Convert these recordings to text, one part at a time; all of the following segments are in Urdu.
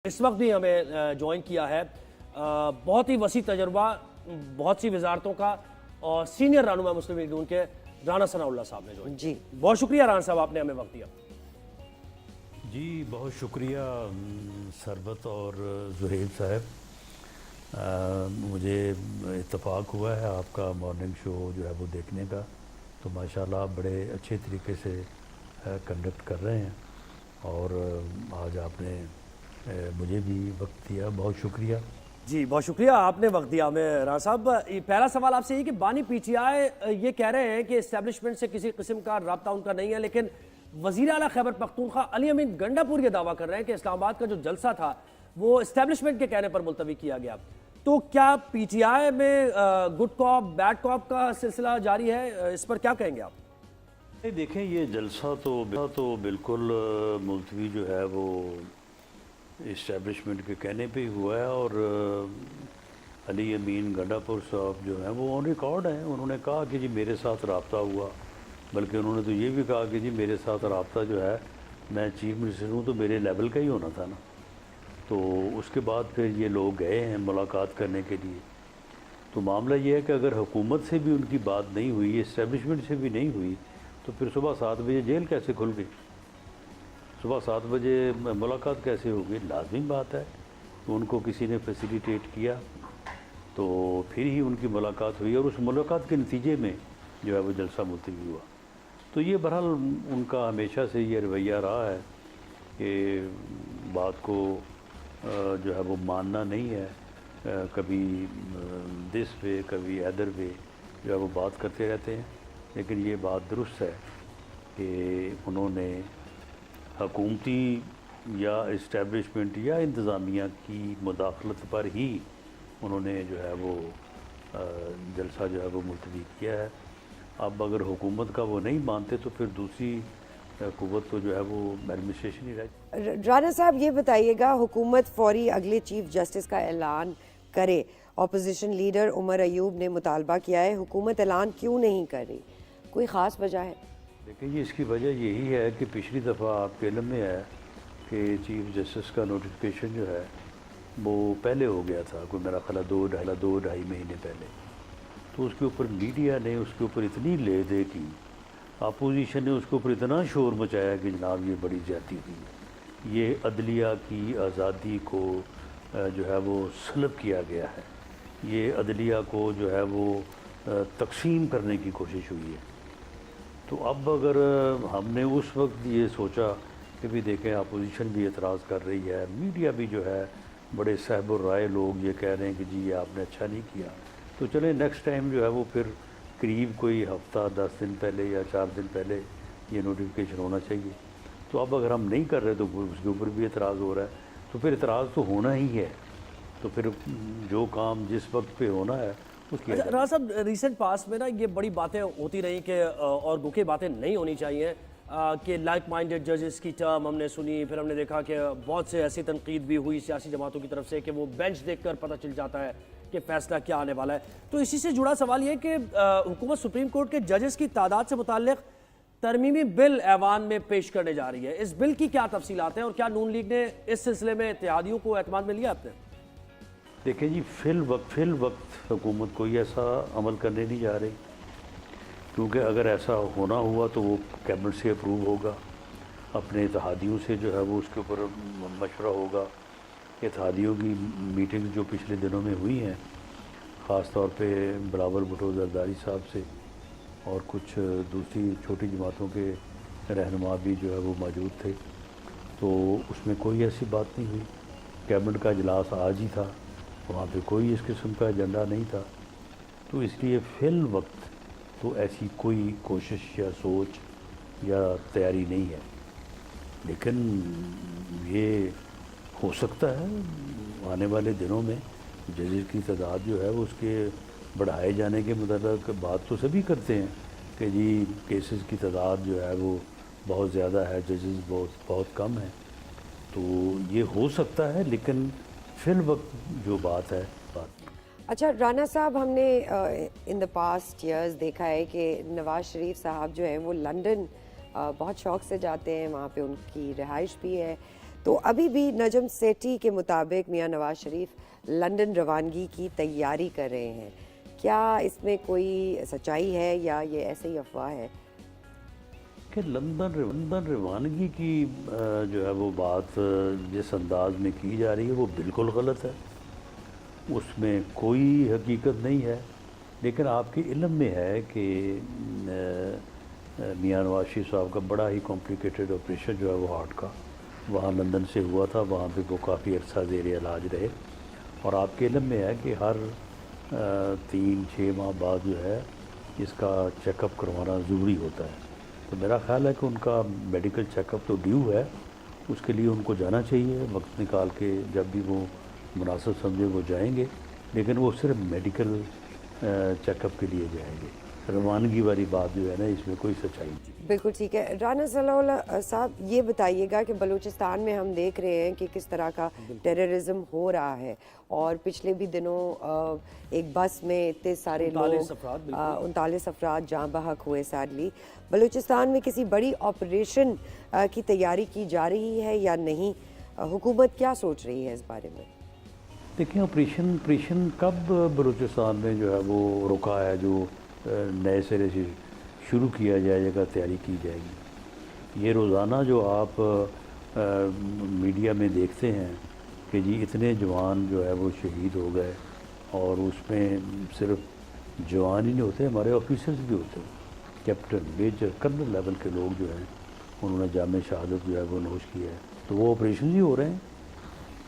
اس وقت بھی ہمیں جوائن کیا ہے بہت ہی وسیع تجربہ بہت سی وزارتوں کا اور سینئر رہنما مسلم لیگ نون کے رانا ثناء اللہ صاحب نے جوائن جی بہت شکریہ رانا صاحب آپ نے ہمیں وقت دیا. جی بہت شکریہ سربت اور زہیب صاحب. مجھے اتفاق ہوا ہے آپ کا مارننگ شو جو ہے وہ دیکھنے کا، تو ماشاءاللہ آپ بڑے اچھے طریقے سے کنڈکٹ کر رہے ہیں اور آج آپ نے مجھے بھی وقت دیا، بہت شکریہ. جی بہت شکریہ آپ نے وقت دیا ہمیں رانا صاحب. پہلا سوال آپ سے یہ کہ بانی پی ٹی آئی یہ کہہ رہے ہیں کہ اسٹیبلشمنٹ سے کسی قسم کا رابطہ ان کا نہیں ہے، لیکن وزیر اعلیٰ خیبر پختونخوا علی امین گنڈا پور یہ دعویٰ کر رہے ہیں کہ اسلام آباد کا جو جلسہ تھا وہ اسٹیبلشمنٹ کے کہنے پر ملتوی کیا گیا. تو کیا پی ٹی آئی میں گڈ کاپ بیڈ کاپ کا سلسلہ جاری ہے؟ اس پر کیا کہیں گے آپ؟ دیکھیں یہ جلسہ تو بالکل ملتوی جو ہے وہ اسٹیبلشمنٹ کے کہنے پہ ہی ہوا ہے، اور علی امین گنڈا پور صاحب جو ہیں وہ آن ریکارڈ ہیں. انہوں نے کہا کہ جی میرے ساتھ رابطہ ہوا، بلکہ انہوں نے تو یہ بھی کہا کہ جی میرے ساتھ رابطہ جو ہے، میں چیف منسٹر ہوں تو میرے لیول کا ہی ہونا تھا نا. تو اس کے بعد پھر یہ لوگ گئے ہیں ملاقات کرنے کے لیے. تو معاملہ یہ ہے کہ اگر حکومت سے بھی ان کی بات نہیں ہوئی، اسٹیبلشمنٹ سے بھی نہیں ہوئی، تو پھر صبح 7 بجے جیل کیسے کھل گئی؟ صبح 7 بجے ملاقات کیسے ہوگی؟ لازمی بات ہے کہ ان کو کسی نے فیسیلیٹیٹ کیا تو پھر ہی ان کی ملاقات ہوئی، اور اس ملاقات کے نتیجے میں جو ہے وہ جلسہ ملتوی ہوا. تو یہ بہرحال ان کا ہمیشہ سے یہ رویہ رہا ہے کہ بات کو جو ہے وہ ماننا نہیں ہے، کبھی دس وے کبھی ادر وے جو ہے وہ بات کرتے رہتے ہیں. لیکن یہ بات درست ہے کہ انہوں نے حکومتی یا اسٹیبلشمنٹ یا انتظامیہ کی مداخلت پر ہی انہوں نے جو ہے وہ جلسہ جو ہے وہ ملتوی کیا ہے. اب اگر حکومت کا وہ نہیں مانتے تو پھر دوسری قوت تو جو ہے وہ ایڈمنسٹریشن ہی رہتی. رانا صاحب یہ بتائیے گا، حکومت فوری اگلے چیف جسٹس کا اعلان کرے. اپوزیشن لیڈر عمر ایوب نے مطالبہ کیا ہے، حکومت اعلان کیوں نہیں کر رہی؟ کوئی خاص وجہ ہے؟ دیکھیں جی اس کی وجہ یہی ہے کہ پچھلی دفعہ آپ کے علم میں ہے کہ چیف جسٹس کا نوٹیفیکیشن جو ہے وہ پہلے ہو گیا تھا، کوئی میرا خیال ہے 2-2.5 مہینے پہلے. تو اس کے اوپر میڈیا نے اس کے اوپر اتنی لے دے کی، اپوزیشن نے اس کے اوپر اتنا شور مچایا کہ جناب یہ بڑی زیادتی ہوئی، یہ عدلیہ کی آزادی کو جو ہے وہ سلب کیا گیا ہے، یہ عدلیہ کو جو ہے وہ تقسیم کرنے کی کوشش ہوئی ہے. تو اب اگر ہم نے اس وقت یہ سوچا کہ بھی دیکھیں اپوزیشن بھی اعتراض کر رہی ہے، میڈیا بھی جو ہے بڑے صاحب الرائے لوگ یہ کہہ رہے ہیں کہ جی یہ آپ نے اچھا نہیں کیا، تو چلیں نیکسٹ ٹائم جو ہے وہ پھر قریب کوئی ہفتہ 10 دن پہلے یا 4 دن پہلے یہ نوٹیفیکیشن ہونا چاہیے. تو اب اگر ہم نہیں کر رہے تو اس کے اوپر بھی اعتراض ہو رہا ہے، تو پھر اعتراض تو ہونا ہی ہے. تو پھر جو کام جس وقت پہ ہونا ہے اس کی. رانا صاحب ریسنٹ پاس میں نا یہ بڑی باتیں ہوتی رہی کہ اور گوکے باتیں نہیں ہونی چاہیے کہ لائک مائنڈڈ ججز کی ٹرم ہم نے سنی، پھر ہم نے دیکھا کہ بہت سے ایسی تنقید بھی ہوئی سیاسی جماعتوں کی طرف سے کہ وہ بینچ دیکھ کر پتہ چل جاتا ہے کہ فیصلہ کیا آنے والا ہے. تو اسی سے جڑا سوال یہ کہ حکومت سپریم کورٹ کے ججز کی تعداد سے متعلق ترمیمی بل ایوان میں پیش کرنے جا رہی ہے. اس بل کی کیا تفصیلات ہیں اور کیا نون لیگ نے اس سلسلے میں اتحادیوں کو اعتماد میں لیا آپ نے؟ دیکھیں جی فی الوقت حکومت کوئی ایسا عمل کرنے نہیں جا رہی، کیونکہ اگر ایسا ہونا ہوا تو وہ کیبنٹ سے اپروو ہوگا، اپنے اتحادیوں سے جو ہے وہ اس کے اوپر مشورہ ہوگا. اتحادیوں کی میٹنگ جو پچھلے دنوں میں ہوئی ہیں، خاص طور پہ بلاول بھٹو زرداری صاحب سے اور کچھ دوسری چھوٹی جماعتوں کے رہنما بھی جو ہے وہ موجود تھے، تو اس میں کوئی ایسی بات نہیں ہوئی. کیبنٹ کا اجلاس آج ہی تھا، وہاں پہ کوئی اس قسم کا ایجنڈا نہیں تھا. تو اس لیے فی الوقت تو ایسی کوئی کوشش یا سوچ یا تیاری نہیں ہے. لیکن یہ ہو سکتا ہے آنے والے دنوں میں ججز کی تعداد جو ہے وہ اس کے بڑھائے جانے کے متعلق بات تو سبھی کرتے ہیں کہ جی کیسز کی تعداد جو ہے وہ بہت زیادہ ہے، ججز بہت کم ہیں. تو یہ ہو سکتا ہے، لیکن فی الوقت جو بات ہے اچھا رانا صاحب، ہم نے ان دا پاسٹ ایئرز دیکھا ہے کہ نواز شریف صاحب جو ہیں وہ لنڈن بہت شوق سے جاتے ہیں، وہاں پہ ان کی رہائش بھی ہے. تو ابھی بھی نجم سیٹھی کے مطابق میاں نواز شریف لندن روانگی کی تیاری کر رہے ہیں. کیا اس میں کوئی سچائی ہے یا یہ ایسے ہی افواہ ہے؟ کہ لندن روانگی کی جو ہے وہ بات جس انداز میں کی جا رہی ہے وہ بالکل غلط ہے. اس میں کوئی حقیقت نہیں ہے. لیکن آپ کے علم میں ہے کہ میاں نواز شریف صاحب کا بڑا ہی کمپلیکیٹڈ آپریشن جو ہے وہ ہارٹ کا وہاں لندن سے ہوا تھا. وہاں پہ وہ کافی عرصہ زیر علاج رہے. اور آپ کے علم میں ہے کہ ہر 3-6 ماہ بعد جو ہے اس کا چیک اپ کروانا ضروری ہوتا ہے. تو میرا خیال ہے کہ ان کا میڈیکل چیک اپ تو ڈیو ہے. اس کے لیے ان کو جانا چاہیے وقت نکال کے. جب بھی وہ مناسب سمجھے وہ جائیں گے. لیکن وہ صرف میڈیکل چیک اپ کے لیے جائیں گے. روانگی والی بات جو ہے نا اس میں کوئی سچائی نہیں. بالکل ٹھیک ہے. رانا ثناء اللہ صاحب یہ بتائیے گا کہ بلوچستان میں ہم دیکھ رہے ہیں کہ کس طرح کا ٹیررزم ہو رہا ہے اور پچھلے بھی دنوں ایک بس میں اتنے سارے لوگ 39 افراد جاں بحق ہوئے. سیڈلی بلوچستان میں کسی بڑی آپریشن کی تیاری کی جا رہی ہے یا نہیں؟ حکومت کیا سوچ رہی ہے اس بارے میں؟ دیکھیں آپریشن کب بلوچستان میں جو ہے وہ رکا ہے جو نئے سرے سے شروع کیا جائے گا تیاری کی جائے گی. یہ روزانہ جو آپ میڈیا میں دیکھتے ہیں کہ جی اتنے جوان جو ہے وہ شہید ہو گئے. اور اس میں صرف جوان ہی نہیں ہوتے ہمارے آفیسرز بھی ہوتے ہیں. کیپٹن میجر کرنل لیول کے لوگ جو ہیں انہوں نے جامع شہادت جو ہے وہ نوش کیا ہے. تو وہ آپریشنز ہی ہو رہے ہیں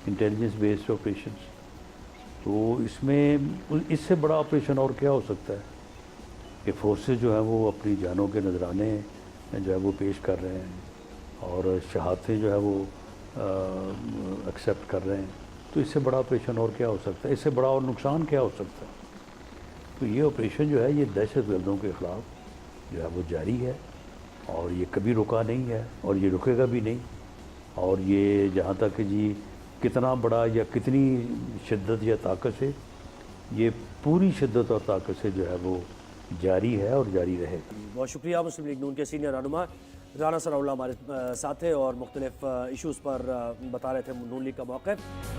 انٹیلیجنس بیسڈ آپریشنز. تو اس میں اس سے بڑا آپریشن اور کیا ہو سکتا ہے کہ فورسز جو ہیں وہ اپنی جانوں کے نذرانے جو ہے وہ پیش کر رہے ہیں اور شہادتیں جو ہے وہ ایکسیپٹ کر رہے ہیں. تو اس سے بڑا آپریشن اور کیا ہو سکتا ہے؟ اس سے بڑا اور نقصان کیا ہو سکتا ہے؟ تو یہ آپریشن جو ہے یہ دہشت گردوں کے خلاف جو ہے وہ جاری ہے اور یہ کبھی رکا نہیں ہے اور یہ رکے گا بھی نہیں. اور یہ جہاں تک کہ جی کتنا بڑا یا کتنی شدت یا طاقت سے یہ پوری شدت اور طاقت سے جو ہے وہ جاری ہے اور جاری رہے گا. بہت شکریہ. مسلم لیگ نون کے سینئر رہنما رانا ثناء اللہ ہمارے ساتھ تھے اور مختلف ایشوز پر بتا رہے تھے نون لیگ کا موقف.